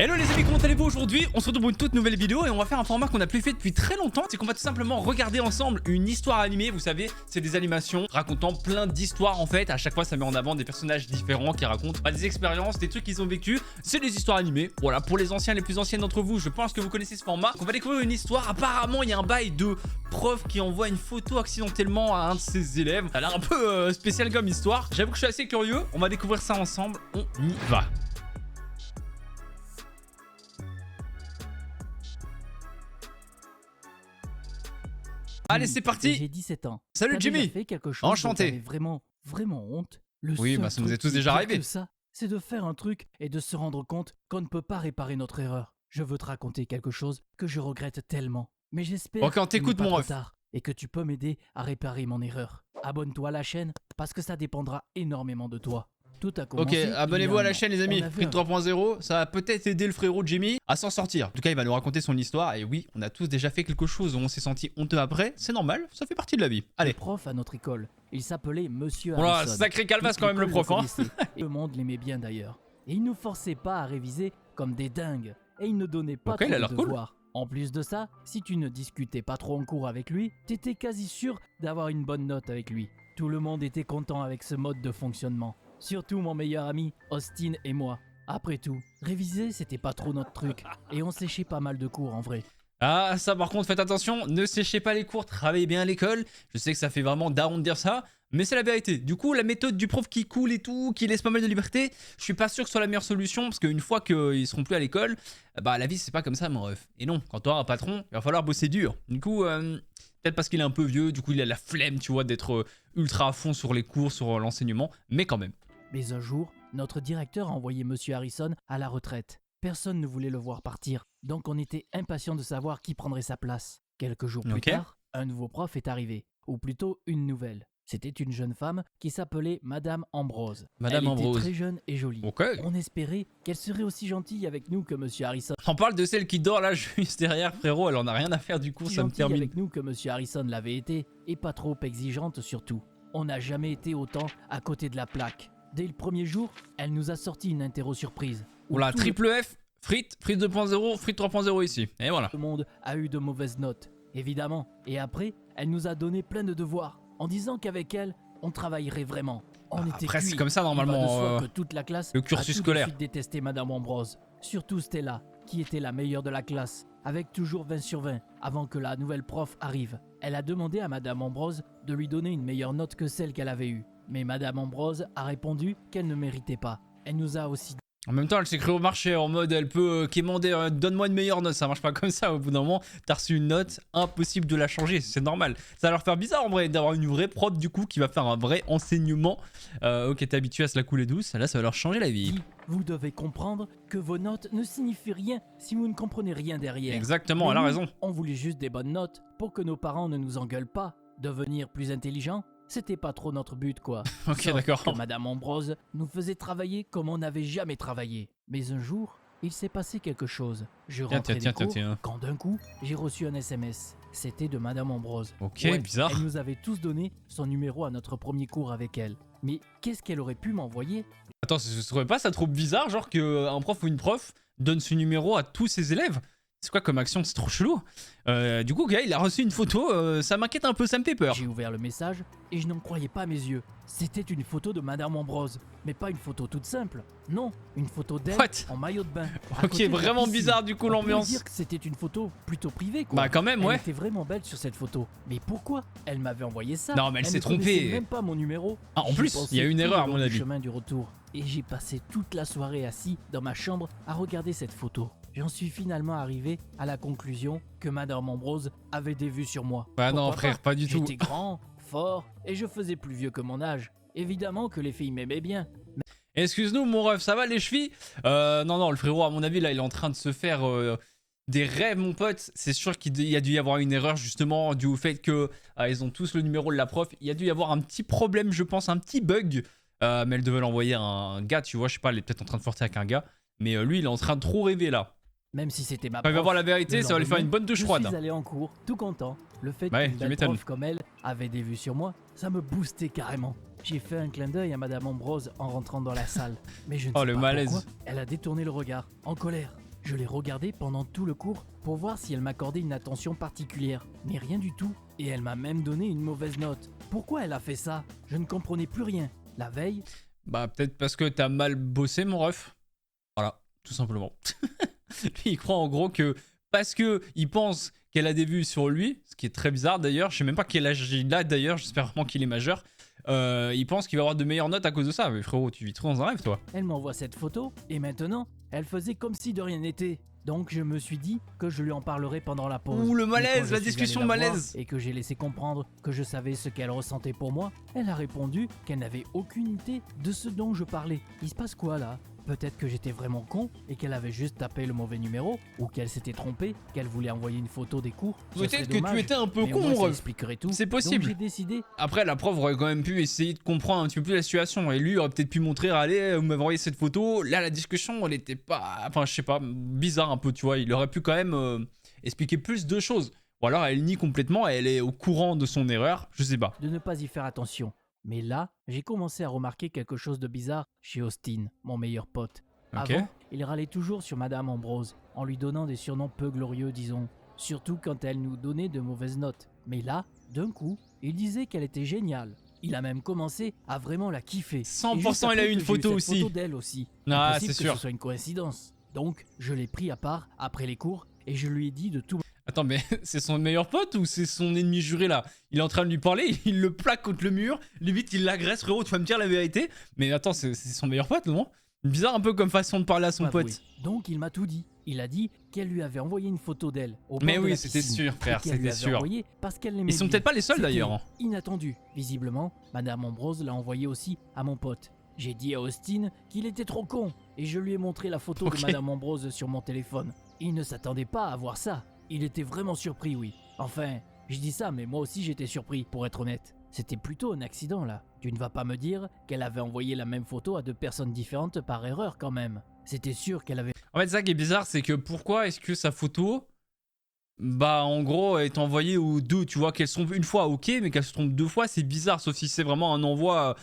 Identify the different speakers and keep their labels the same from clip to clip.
Speaker 1: Hello les amis, comment allez-vous aujourd'hui? On se retrouve pour une toute nouvelle vidéo et on va faire un format qu'on n'a plus fait depuis très longtemps. C'est qu'on va tout simplement regarder ensemble une histoire animée. Vous savez, c'est des animations racontant plein d'histoires en fait. À chaque fois, ça met en avant des personnages différents qui racontent des expériences, des trucs qu'ils ont vécu. C'est des histoires animées. Voilà, pour les anciens, les plus anciennes d'entre vous, je pense que vous connaissez ce format. On va découvrir une histoire. Apparemment, il y a un bail de prof qui envoie une photo accidentellement à un de ses élèves. Ça a l'air un peu spécial comme histoire. J'avoue que je suis assez curieux. On va découvrir ça ensemble. On y va. Allez, c'est parti.
Speaker 2: J'ai 17 ans.
Speaker 1: Salut Jimmy.
Speaker 2: Fait quelque chose
Speaker 1: Enchanté.
Speaker 2: vraiment honte.
Speaker 1: Oui,
Speaker 2: seul
Speaker 1: ça nous est
Speaker 2: truc
Speaker 1: tous
Speaker 2: qui
Speaker 1: déjà
Speaker 2: pire
Speaker 1: arrivé.
Speaker 2: que ça, c'est de faire un truc et de se rendre compte qu'on ne peut pas réparer notre erreur. Je veux te raconter quelque chose que je regrette tellement. Mais j'espère
Speaker 1: Ok, on
Speaker 2: qu'il
Speaker 1: t'écoute,
Speaker 2: n'est pas
Speaker 1: mon
Speaker 2: trop
Speaker 1: ref.
Speaker 2: tard et que tu peux m'aider à réparer mon erreur. Abonne-toi à la chaîne parce que ça dépendra énormément de toi. Tout a
Speaker 1: Ok,
Speaker 2: commencé.
Speaker 1: abonnez-vous à la chaîne les amis,
Speaker 2: On a vu
Speaker 1: Frites 3.0, ça va peut-être aider le frérot Jimmy à s'en sortir. En tout cas, il va nous raconter son histoire et oui, on a tous déjà fait quelque chose où on s'est senti honteux après, c'est normal, ça fait partie de la vie. Allez.
Speaker 2: Le prof à notre école, il s'appelait Monsieur
Speaker 1: Voilà,
Speaker 2: Harrison.
Speaker 1: sacré calvasse
Speaker 2: Toute
Speaker 1: quand même le
Speaker 2: l'école
Speaker 1: prof, hein.
Speaker 2: connaissait, et le monde l'aimait bien d'ailleurs. Et il nous forçait pas à réviser comme des dingues. Et il ne donnait pas
Speaker 1: Ok,
Speaker 2: trop
Speaker 1: il a
Speaker 2: de
Speaker 1: l'air cool.
Speaker 2: devoirs. En plus de ça, si tu ne discutais pas trop en cours avec lui, t'étais quasi sûr d'avoir une bonne note avec lui. Tout le monde était content avec ce mode de fonctionnement. Surtout mon meilleur ami, Austin et moi. Après tout, réviser c'était pas trop notre truc. Et on séchait pas mal de cours en vrai.
Speaker 1: Ah, ça par contre, faites attention, ne séchez pas les cours, travaillez bien à l'école. Je sais que ça fait vraiment daron de dire ça, mais c'est la vérité. Du coup, la méthode du prof qui coule et tout, qui laisse pas mal de liberté, je suis pas sûr que ce soit la meilleure solution, parce qu'une fois qu'ils seront plus à l'école, bah la vie c'est pas comme ça mon ref. Et non, quand tu auras un patron, il va falloir bosser dur. Du coup, peut-être parce qu'il est un peu vieux, du coup il a la flemme, tu vois, d'être ultra à fond sur les cours, sur l'enseignement, mais quand même.
Speaker 2: Mais un jour, notre directeur a envoyé Monsieur Harrison à la retraite. Personne ne voulait le voir partir, donc on était impatient de savoir qui prendrait sa place. Quelques jours plus
Speaker 1: Ok.
Speaker 2: tard, un nouveau prof est arrivé, ou plutôt une nouvelle. C'était une jeune femme qui s'appelait Madame Ambrose.
Speaker 1: Madame
Speaker 2: Elle
Speaker 1: Ambrose.
Speaker 2: était très jeune et jolie.
Speaker 1: Ok.
Speaker 2: On espérait qu'elle serait aussi gentille avec nous que Monsieur Harrison.
Speaker 1: On parle de celle qui dort là juste derrière, frérot, elle en a rien à faire du coup,
Speaker 2: Si
Speaker 1: ça me
Speaker 2: gentille
Speaker 1: termine.
Speaker 2: avec nous que Monsieur Harrison l'avait été, et pas trop exigeante surtout. On n'a jamais été autant à côté de la plaque. Dès le premier jour, elle nous a sorti une interro surprise. où
Speaker 1: Oula,
Speaker 2: tout le
Speaker 1: triple F, Frites 2.0, Frites 3.0 ici. Et voilà.
Speaker 2: Le monde a eu de mauvaises notes, évidemment. Et après, elle nous a donné plein de devoirs, en disant qu'avec elle, on travaillerait vraiment. On était
Speaker 1: Après, c'est
Speaker 2: cuits.
Speaker 1: comme ça
Speaker 2: Il va de
Speaker 1: normalement.
Speaker 2: soi que toute la classe
Speaker 1: le cursus
Speaker 2: a tout
Speaker 1: scolaire.
Speaker 2: de suite détesté Madame Ambrose. Surtout Stella, qui était la meilleure de la classe, avec toujours 20 sur 20, avant que la nouvelle prof arrive. Elle a demandé à Madame Ambrose de lui donner une meilleure note que celle qu'elle avait eue. Mais Madame Ambrose a répondu qu'elle ne méritait pas. Elle nous a aussi
Speaker 1: En même temps, elle s'est créée au marché en mode elle peut quémander donne-moi une meilleure note. Ça marche pas comme ça. Au bout d'un moment, t'as reçu une note, impossible de la changer. C'est normal. Ça va leur faire bizarre en vrai d'avoir une vraie prof du coup qui va faire un vrai enseignement. Ok, t'es habitué à se la couler douce. Là, ça va leur changer la vie.
Speaker 2: dit, vous devez comprendre que vos notes ne signifient rien si vous ne comprenez rien derrière.
Speaker 1: Exactement,
Speaker 2: Mais
Speaker 1: elle a
Speaker 2: nous,
Speaker 1: raison.
Speaker 2: On voulait juste des bonnes notes pour que nos parents ne nous engueulent pas. Devenir plus intelligent, c'était pas trop notre but quoi.
Speaker 1: Ok,
Speaker 2: Sauf
Speaker 1: d'accord.
Speaker 2: que Madame Ambrose nous faisait travailler comme on n'avait jamais travaillé. Mais un jour, il s'est passé quelque chose. Je rentrais des cours quand d'un coup, j'ai reçu un SMS. C'était de Madame Ambrose.
Speaker 1: Ok,
Speaker 2: Ouais,
Speaker 1: bizarre.
Speaker 2: Elle nous avait tous donné son numéro à notre premier cours avec elle. Mais qu'est-ce qu'elle aurait pu m'envoyer?
Speaker 1: Attends, je trouvais pas ça trop bizarre, genre qu'un prof ou une prof donne ce numéro à tous ses élèves? C'est quoi comme action? C'est trop chelou. Du coup, gars, il a reçu une photo, ça m'inquiète un peu, ça me fait peur.
Speaker 2: J'ai ouvert le message et je n'en croyais pas mes yeux. C'était une photo de Madame Ambrose, mais pas une photo toute simple. Non, une photo d'elle
Speaker 1: What?
Speaker 2: en maillot de bain. à
Speaker 1: Ok,
Speaker 2: côté de la
Speaker 1: vraiment
Speaker 2: piscine.
Speaker 1: bizarre du coup
Speaker 2: On pourrait
Speaker 1: l'ambiance.
Speaker 2: dire que c'était une photo plutôt privée quoi.
Speaker 1: Bah quand même,
Speaker 2: Elle
Speaker 1: ouais.
Speaker 2: était vraiment belle sur cette photo. Mais pourquoi elle m'avait envoyé ça?
Speaker 1: Non, mais elle s'est
Speaker 2: ne connaissait
Speaker 1: trompée.
Speaker 2: même pas mon numéro.
Speaker 1: Ah, en
Speaker 2: J'y
Speaker 1: plus,
Speaker 2: pensais
Speaker 1: il y a une
Speaker 2: tout
Speaker 1: erreur,
Speaker 2: le
Speaker 1: à
Speaker 2: long
Speaker 1: mon
Speaker 2: du
Speaker 1: avis.
Speaker 2: chemin du retour. Et j'ai passé toute la soirée assis dans ma chambre à regarder cette photo. J'en suis finalement arrivé à la conclusion que Madame Ambrose avait des vues sur moi.
Speaker 1: Bah non,
Speaker 2: Pourquoi
Speaker 1: frère, pas du tout.
Speaker 2: J'étais grand, fort et je faisais plus vieux que mon âge. Évidemment que les filles m'aimaient bien.
Speaker 1: Excuse-nous, mon ref, ça va les chevilles? Non, le frérot, à mon avis, là, il est en train de se faire des rêves, mon pote. C'est sûr qu'il y a dû y avoir une erreur, justement, dû au fait que ils ont tous le numéro de la prof. Il y a dû y avoir un petit problème, je pense, un petit bug. Mais elle devait l'envoyer à un gars, tu vois, je sais pas, elle est peut-être en train de flirter avec un gars. Mais lui, il est en train de trop rêver, là.
Speaker 2: Même si c'était ma
Speaker 1: Quand il va
Speaker 2: prof,
Speaker 1: voir la vérité,
Speaker 2: le
Speaker 1: ça va lui faire une bonne douche
Speaker 2: je
Speaker 1: froide.
Speaker 2: suis allé en cours, tout content. Le fait
Speaker 1: Ouais,
Speaker 2: qu'une
Speaker 1: tu
Speaker 2: belle
Speaker 1: m'étonnes.
Speaker 2: prof comme elle avait des vues sur moi, ça me boostait carrément. J'ai fait un clin d'œil à Madame Ambrose en rentrant dans la salle. Mais je ne
Speaker 1: Oh,
Speaker 2: sais
Speaker 1: le
Speaker 2: pas
Speaker 1: malaise.
Speaker 2: pourquoi, elle a détourné le regard, en colère. Je l'ai regardée pendant tout le cours pour voir si elle m'accordait une attention particulière, mais rien du tout. Et elle m'a même donné une mauvaise note. Pourquoi elle a fait ça? Je ne comprenais plus rien. La veille...
Speaker 1: Bah peut-être parce que t'as mal bossé mon ref. Voilà, tout simplement. Lui il croit en gros que parce que il pense qu'elle a des vues sur lui, ce qui est très bizarre d'ailleurs, je sais même pas quel âge il a d'ailleurs, j'espère vraiment qu'il est majeur. Il pense qu'il va avoir de meilleures notes à cause de ça. Mais frérot, tu vis trop dans un rêve toi.
Speaker 2: Elle m'envoie cette photo et maintenant, elle faisait comme si de rien n'était. Donc je me suis dit que je lui en parlerai pendant la pause.
Speaker 1: Ouh le
Speaker 2: Mais quand
Speaker 1: malaise,
Speaker 2: je
Speaker 1: la
Speaker 2: suis
Speaker 1: discussion
Speaker 2: allé la voir
Speaker 1: malaise.
Speaker 2: et que j'ai laissé comprendre que je savais ce qu'elle ressentait pour moi, elle a répondu qu'elle n'avait aucune idée de ce dont je parlais. Il se passe quoi là? Peut-être que j'étais vraiment con et qu'elle avait juste tapé le mauvais numéro, ou qu'elle s'était trompée, qu'elle voulait envoyer une photo des cours. Ce serait
Speaker 1: Peut-être que
Speaker 2: dommage,
Speaker 1: tu étais un peu
Speaker 2: mais au
Speaker 1: con
Speaker 2: moins,
Speaker 1: mon
Speaker 2: ça
Speaker 1: ref.
Speaker 2: expliquerait tout.
Speaker 1: C'est
Speaker 2: Donc
Speaker 1: possible.
Speaker 2: j'ai décidé.
Speaker 1: Après, la prof aurait quand même pu essayer de comprendre un petit peu plus la situation. Et lui aurait peut-être pu montrer, allez, vous m'avez envoyé cette photo. Là, la discussion, elle était pas... Enfin, je sais pas, bizarre un peu, tu vois. Il aurait pu quand même expliquer plus de choses. Ou alors, elle nie complètement, elle est au courant de son erreur. Je sais pas.
Speaker 2: De ne pas y faire attention. Mais là, j'ai commencé à remarquer quelque chose de bizarre chez Austin, mon meilleur pote.
Speaker 1: Ok.
Speaker 2: Avant, il râlait toujours sur Madame Ambrose, en lui donnant des surnoms peu glorieux, disons. Surtout quand elle nous donnait de mauvaises notes. Mais là, d'un coup, il disait qu'elle était géniale. Il a même commencé à vraiment la kiffer.
Speaker 1: 100% il a eu une photo aussi.
Speaker 2: Photo d'elle aussi.
Speaker 1: Ah,
Speaker 2: Impossible
Speaker 1: c'est
Speaker 2: que
Speaker 1: sûr.
Speaker 2: ce soit une coïncidence. Donc, je l'ai pris à part après les cours et je lui ai dit de tout.
Speaker 1: Attends, mais c'est son meilleur pote ou c'est son ennemi juré là? Il est en train de lui parler, il le plaque contre le mur, limite il l'agresse, frérot, tu vas me dire la vérité. Mais attends, c'est son meilleur pote, non? Bizarre un peu comme façon de parler à son
Speaker 2: avouer.
Speaker 1: pote.
Speaker 2: Donc, il m'a tout dit. Il a dit qu'elle lui avait envoyé une photo d'elle au bord
Speaker 1: Mais
Speaker 2: de
Speaker 1: oui,
Speaker 2: la
Speaker 1: c'était
Speaker 2: piscine,
Speaker 1: sûr, frère,
Speaker 2: et qu'elle lui
Speaker 1: c'était
Speaker 2: avait
Speaker 1: sûr.
Speaker 2: envoyé parce qu'elle l'aimait
Speaker 1: Ils sont
Speaker 2: bien.
Speaker 1: peut-être pas les seuls
Speaker 2: C'était
Speaker 1: d'ailleurs. Hein.
Speaker 2: inattendu. Visiblement, Madame Ambrose l'a envoyé aussi à mon pote. J'ai dit à Austin qu'il était trop con et je lui ai montré la photo
Speaker 1: Ok.
Speaker 2: de Madame Ambrose sur mon téléphone. Il ne s'attendait pas à voir ça. Il était vraiment surpris, oui. Enfin, je dis ça, mais moi aussi j'étais surpris, pour être honnête. C'était plutôt un accident là. Tu ne vas pas me dire qu'elle avait envoyé la même photo à deux personnes différentes par erreur quand même. C'était sûr qu'elle avait...
Speaker 1: En fait, ça qui est bizarre, c'est que pourquoi est-ce que sa photo, bah en gros, est envoyée aux deux, tu vois, qu'elles sont une fois, ok, mais qu'elles se trompent deux fois, c'est bizarre, sauf si c'est vraiment un envoi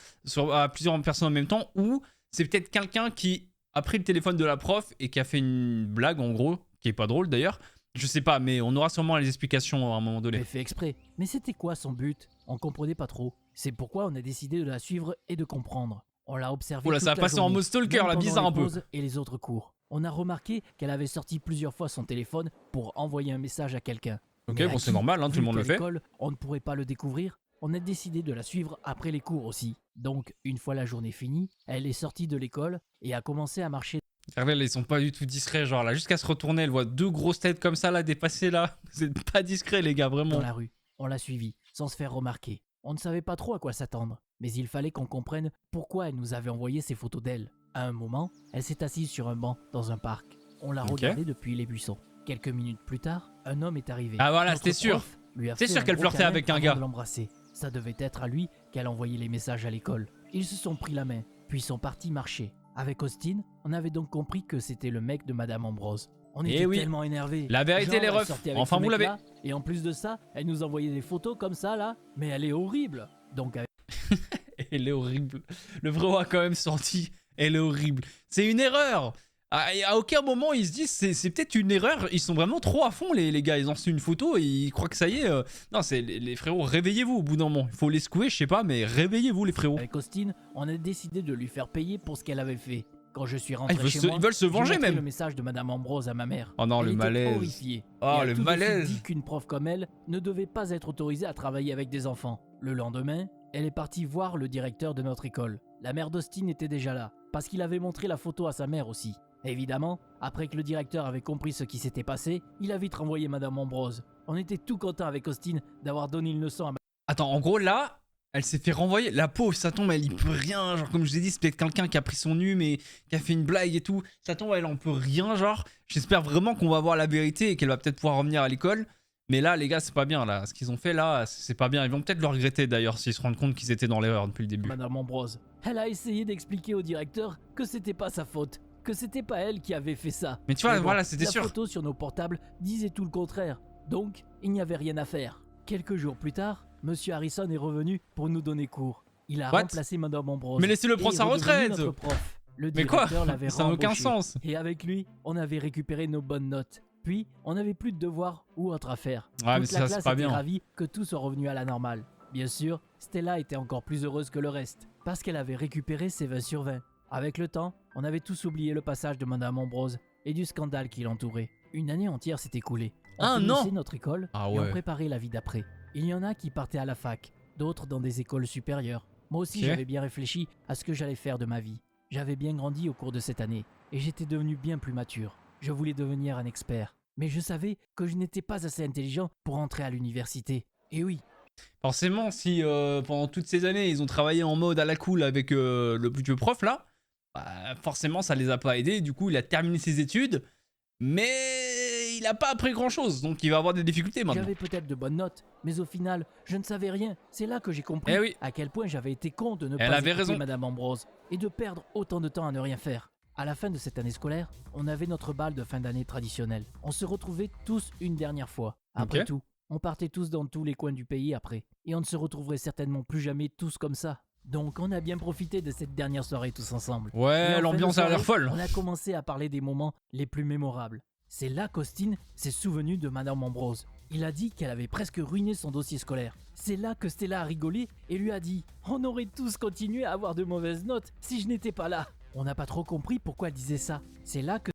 Speaker 1: à plusieurs personnes en même temps, ou c'est peut-être quelqu'un qui a pris le téléphone de la prof et qui a fait une blague, en gros, qui est pas drôle d'ailleurs. Je sais pas, mais on aura sûrement les explications à un moment donné.
Speaker 2: avait fait exprès. Mais c'était quoi son but? On comprenait pas trop. C'est pourquoi on a décidé de la suivre et de comprendre. On l'a observée.
Speaker 1: Oula,
Speaker 2: toute
Speaker 1: ça a
Speaker 2: la
Speaker 1: passé en
Speaker 2: journée,
Speaker 1: mode stalker,
Speaker 2: même
Speaker 1: là,
Speaker 2: pendant
Speaker 1: bizarre
Speaker 2: les
Speaker 1: un peu.
Speaker 2: pauses et les autres cours. On a remarqué qu'elle avait sorti plusieurs fois son téléphone pour envoyer un message à quelqu'un.
Speaker 1: Ok,
Speaker 2: Mais à
Speaker 1: bon, c'est
Speaker 2: qui,
Speaker 1: normal, hein, tout
Speaker 2: vu
Speaker 1: le monde
Speaker 2: qu'à
Speaker 1: le fait.
Speaker 2: l'école, on ne pourrait pas le découvrir. On a décidé de la suivre après les cours aussi. Donc, une fois la journée finie, elle est sortie de l'école et a commencé à marcher
Speaker 1: Regardez, là, ils sont pas du tout discrets, genre là, jusqu'à se retourner, elle voit deux grosses têtes comme ça, là, dépasser là. C'est pas discret, les gars,
Speaker 2: dans
Speaker 1: vraiment.
Speaker 2: la rue. On l'a suivie, sans se faire remarquer. On ne savait pas trop à quoi s'attendre, mais il fallait qu'on comprenne pourquoi elle nous avait envoyé ces photos d'elle. À un moment, elle s'est assise sur un banc dans un parc. On l'a
Speaker 1: Ok.
Speaker 2: regardée depuis les buissons. Quelques minutes plus tard, un homme est arrivé.
Speaker 1: Ah voilà,
Speaker 2: Notre
Speaker 1: c'était sûr.
Speaker 2: prof lui a
Speaker 1: C'est
Speaker 2: fait
Speaker 1: sûr
Speaker 2: un
Speaker 1: qu'elle
Speaker 2: gros
Speaker 1: flirtait
Speaker 2: câlin
Speaker 1: avec un
Speaker 2: avant
Speaker 1: gars.
Speaker 2: de l'embrasser. Ça devait être à lui qu'elle envoyait les messages à l'école. Ils se sont pris la main, puis sont partis marcher. Avec Austin, on avait donc compris que c'était le mec de Madame Ambrose. On
Speaker 1: Eh
Speaker 2: était
Speaker 1: oui.
Speaker 2: tellement énervés.
Speaker 1: La vérité,
Speaker 2: Genre,
Speaker 1: les
Speaker 2: elle
Speaker 1: refs.
Speaker 2: sortait avec
Speaker 1: Enfin,
Speaker 2: ce
Speaker 1: vous l'avez.
Speaker 2: mec-là, et en plus de ça, elle nous envoyait des photos comme ça là. Mais elle est horrible. Donc avec
Speaker 1: Elle est horrible. Le vrai a quand même sorti. Elle est horrible. C'est une erreur. À aucun moment ils se disent c'est peut-être une erreur. Ils sont vraiment trop à fond les gars. Ils ont reçu une photo et ils croient que ça y est. Non, c'est les frérots. Réveillez-vous au bout d'un moment. Il faut les secouer, je sais pas, mais réveillez-vous les frérots.
Speaker 2: Avec Austin, on a décidé de lui faire payer pour ce qu'elle avait fait. Quand je suis
Speaker 1: Ah,
Speaker 2: rentré chez moi,
Speaker 1: ils veulent se
Speaker 2: j'ai
Speaker 1: venger
Speaker 2: montré
Speaker 1: même.
Speaker 2: le message de Madame Ambrose à ma mère.
Speaker 1: Oh non,
Speaker 2: Elle
Speaker 1: le
Speaker 2: était
Speaker 1: malaise.
Speaker 2: horrifiée.
Speaker 1: Oh,
Speaker 2: Et a
Speaker 1: le
Speaker 2: tout de suite
Speaker 1: malaise.
Speaker 2: dit qu'une prof comme elle ne devait pas être autorisée à travailler avec des enfants. Le lendemain, elle est partie voir le directeur de notre école. La mère d'Austin était déjà là, parce qu'il avait montré la photo à sa mère aussi. Évidemment, après que le directeur avait compris ce qui s'était passé, il a vite renvoyé Madame Ambrose. On était tout contents avec Austin d'avoir donné une leçon à
Speaker 1: Attends, en gros là, elle s'est fait renvoyer. La pauvre, ça tombe, elle y peut rien. Genre comme je vous ai dit, c'est peut-être quelqu'un qui a pris son nu mais qui a fait une blague et tout. Ça tombe, elle en peut rien, genre. J'espère vraiment qu'on va voir la vérité et qu'elle va peut-être pouvoir revenir à l'école. Mais là, les gars, c'est pas bien là. Ce qu'ils ont fait là, c'est pas bien. Ils vont peut-être le regretter d'ailleurs s'ils se rendent compte qu'ils étaient dans l'erreur depuis le début.
Speaker 2: Madame Ambrose. Elle a essayé d'expliquer au directeur que c'était pas sa faute, que c'était pas elle qui avait fait ça.
Speaker 1: Mais tu vois,
Speaker 2: bon,
Speaker 1: voilà, c'était sûr.
Speaker 2: La photo sur nos portables disait tout le contraire. Donc, il n'y avait rien à faire. Quelques jours plus tard, Monsieur Harrison est revenu pour nous donner cours. Il a
Speaker 1: What?
Speaker 2: remplacé Madame Ambrose.
Speaker 1: Mais laissez-le
Speaker 2: et
Speaker 1: prendre
Speaker 2: est
Speaker 1: sa
Speaker 2: redevenu
Speaker 1: retraite.
Speaker 2: notre prof. Le
Speaker 1: Mais quoi?
Speaker 2: directeur l'avait
Speaker 1: Ça n'a aucun
Speaker 2: rembauché.
Speaker 1: sens.
Speaker 2: Et avec lui, on avait récupéré nos bonnes notes. Puis, on n'avait plus de devoirs ou autre à faire.
Speaker 1: Ouais, mais
Speaker 2: Toute la
Speaker 1: ça, c'est
Speaker 2: classe
Speaker 1: pas
Speaker 2: était
Speaker 1: bien.
Speaker 2: ravie que tout soit revenu à la normale. Bien sûr, Stella était encore plus heureuse que le reste, parce qu'elle avait récupéré ses 20 sur 20. Avec le temps, on avait tous oublié le passage de Madame Ambrose et du scandale qui l'entourait. Une année entière s'est écoulée. On
Speaker 1: Ah, non!
Speaker 2: finissait notre école
Speaker 1: Ah
Speaker 2: et on
Speaker 1: ouais.
Speaker 2: préparait la vie d'après. Il y en a qui partaient à la fac, d'autres dans des écoles supérieures. Moi aussi,
Speaker 1: Ok.
Speaker 2: j'avais bien réfléchi à ce que j'allais faire de ma vie. J'avais bien grandi au cours de cette année et j'étais devenu bien plus mature. Je voulais devenir un expert. Mais je savais que je n'étais pas assez intelligent pour entrer à l'université. Et oui,
Speaker 1: Forcément, si pendant toutes ces années, ils ont travaillé en mode à la cool avec le plus vieux prof là, bah, forcément, ça les a pas aidés. Du coup, il a terminé ses études, mais il a pas appris grand-chose. Donc, il va avoir des difficultés maintenant.
Speaker 2: j'avais peut-être de bonnes notes, mais au final, je ne savais rien. C'est là que j'ai compris
Speaker 1: Eh oui.
Speaker 2: à quel point j'avais été con de ne
Speaker 1: Elle
Speaker 2: pas
Speaker 1: avait
Speaker 2: écouter
Speaker 1: raison.
Speaker 2: Madame Ambrose et de perdre autant de temps à ne rien faire. À la fin de cette année scolaire, on avait notre bal de fin d'année traditionnel. On se retrouvait tous une dernière fois. Après
Speaker 1: Ok.
Speaker 2: tout, on partait tous dans tous les coins du pays après. Et on ne se retrouverait certainement plus jamais tous comme ça. Donc on a bien profité de cette dernière soirée tous ensemble. Et en
Speaker 1: Ouais,
Speaker 2: fin de
Speaker 1: l'ambiance a l'air
Speaker 2: soirée,
Speaker 1: folle.
Speaker 2: On a commencé à parler des moments les plus mémorables. C'est là qu'Austin s'est souvenu de Madame Ambrose. Il a dit qu'elle avait presque ruiné son dossier scolaire. C'est là que Stella a rigolé et lui a dit « On aurait tous continué à avoir de mauvaises notes si je n'étais pas là ». On n'a pas trop compris pourquoi elle disait ça. C'est là que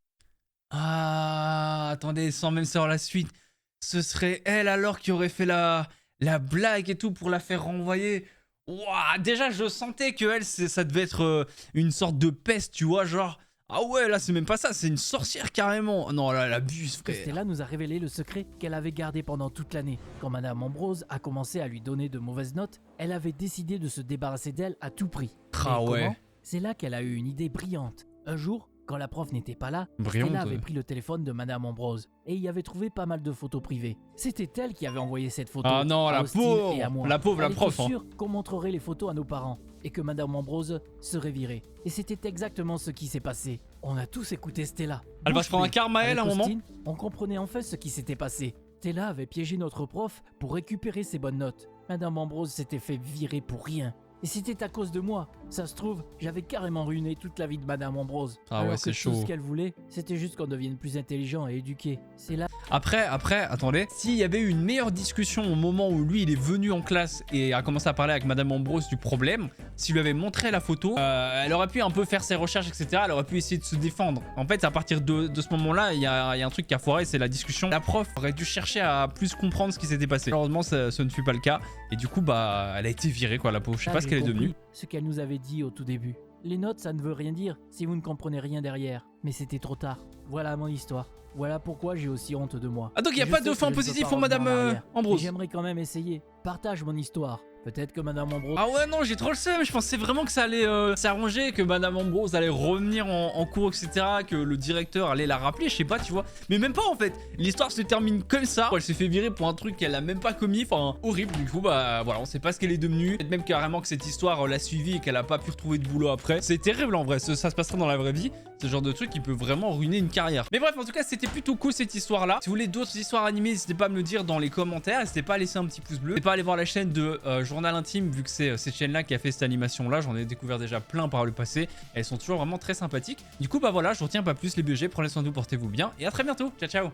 Speaker 1: Ah, attendez, sans même savoir la suite. Ce serait elle alors qui aurait fait la blague et tout pour la faire renvoyer. Ouah, déjà, je sentais que elle, ça devait être une sorte de peste, tu vois, genre... Ah ouais, là, c'est même pas ça, c'est une sorcière carrément. Non, là, elle abuse, frère.
Speaker 2: Stella nous a révélé le secret qu'elle avait gardé pendant toute l'année. Quand Madame Ambrose a commencé à lui donner de mauvaises notes, elle avait décidé de se débarrasser d'elle à tout prix.
Speaker 1: Ah
Speaker 2: Mais
Speaker 1: ouais.
Speaker 2: comment? C'est là qu'elle a eu une idée brillante. Un jour, quand la prof n'était pas là,
Speaker 1: Brillante.
Speaker 2: Stella avait pris le téléphone de Madame Ambrose et y avait trouvé pas mal de photos privées. C'était elle qui avait envoyé cette photo
Speaker 1: Ah non,
Speaker 2: à
Speaker 1: la
Speaker 2: Austin
Speaker 1: pauvre,
Speaker 2: et à moi.
Speaker 1: la pauvre, la
Speaker 2: Elle
Speaker 1: prof,
Speaker 2: était
Speaker 1: hein.
Speaker 2: sûre qu'on montrerait les photos à nos parents et que Madame Ambrose serait virée. Et c'était exactement ce qui s'est passé. On a tous écouté Stella.
Speaker 1: Elle va
Speaker 2: Bouche
Speaker 1: se prendre un
Speaker 2: bée.
Speaker 1: karma, elle, à un
Speaker 2: Avec
Speaker 1: moment.
Speaker 2: Austin, on comprenait enfin ce qui s'était passé. Stella avait piégé notre prof pour récupérer ses bonnes notes. Madame Ambrose s'était fait virer pour rien. Et c'était à cause de moi. Ça se trouve, j'avais carrément ruiné toute la vie de Madame Ambrose.
Speaker 1: Ah ouais,
Speaker 2: Alors
Speaker 1: c'est
Speaker 2: que
Speaker 1: chaud.
Speaker 2: Tout ce qu'elle voulait, c'était juste qu'on devienne plus intelligent et éduqué. C'est là
Speaker 1: Après, attendez. S'il y avait eu une meilleure discussion au moment où lui, il est venu en classe et a commencé à parler avec Madame Ambrose du problème, s'il lui avait montré la photo, elle aurait pu un peu faire ses recherches, etc. Elle aurait pu essayer de se défendre. En fait, à partir de ce moment-là, il y a un truc qui a foiré, c'est la discussion. La prof aurait dû chercher à plus comprendre ce qui s'était passé. Malheureusement, ce ne fut pas le cas. Et du coup, bah, elle a été virée, quoi, la pauvre. Je sais
Speaker 2: là
Speaker 1: pas
Speaker 2: que
Speaker 1: ce qu'elle est
Speaker 2: j'ai
Speaker 1: devenue.
Speaker 2: compris ce qu'elle nous avait dit au tout début. Les notes, ça ne veut rien dire si vous ne comprenez rien derrière. Mais c'était trop tard. Voilà mon histoire. Voilà pourquoi j'ai aussi honte de moi.
Speaker 1: Ah, donc il n'y a
Speaker 2: Je
Speaker 1: pas
Speaker 2: sais
Speaker 1: de
Speaker 2: que
Speaker 1: fin
Speaker 2: je ne peux
Speaker 1: positif
Speaker 2: pas
Speaker 1: pour
Speaker 2: revenir
Speaker 1: Madame
Speaker 2: en arrière.
Speaker 1: Ambrose.
Speaker 2: Mais j'aimerais quand même essayer. Partage mon histoire. Peut-être que Madame Ambrose...
Speaker 1: Ah ouais, non, j'ai trop le seum. Je pensais vraiment que ça allait s'arranger, que Madame Ambrose allait revenir en cours, etc. Que le directeur allait la rappeler, je sais pas, tu vois. Mais même pas en fait. L'histoire se termine comme ça. Elle s'est fait virer pour un truc qu'elle a même pas commis. Enfin, horrible. Du coup, bah voilà, on sait pas ce qu'elle est devenue. Peut-être même carrément que cette histoire l'a suivie et qu'elle a pas pu retrouver de boulot après. C'est terrible en vrai. Ça se passerait dans la vraie vie. C'est le genre de truc qui peut vraiment ruiner une carrière. Mais bref, en tout cas, c'était plutôt cool cette histoire-là. Si vous voulez d'autres histoires animées, n'hésitez pas à me le dire dans les commentaires. N'hésitez pas à laisser un petit pouce bleu. N'hésitez pas à aller voir la chaîne de Journal Intime, vu que c'est cette chaîne-là qui a fait cette animation-là. J'en ai découvert déjà plein par le passé. Elles sont toujours vraiment très sympathiques. Du coup, bah voilà, je vous retiens pas plus les BG. Prenez soin de vous, portez-vous bien. Et à très bientôt. Ciao, ciao.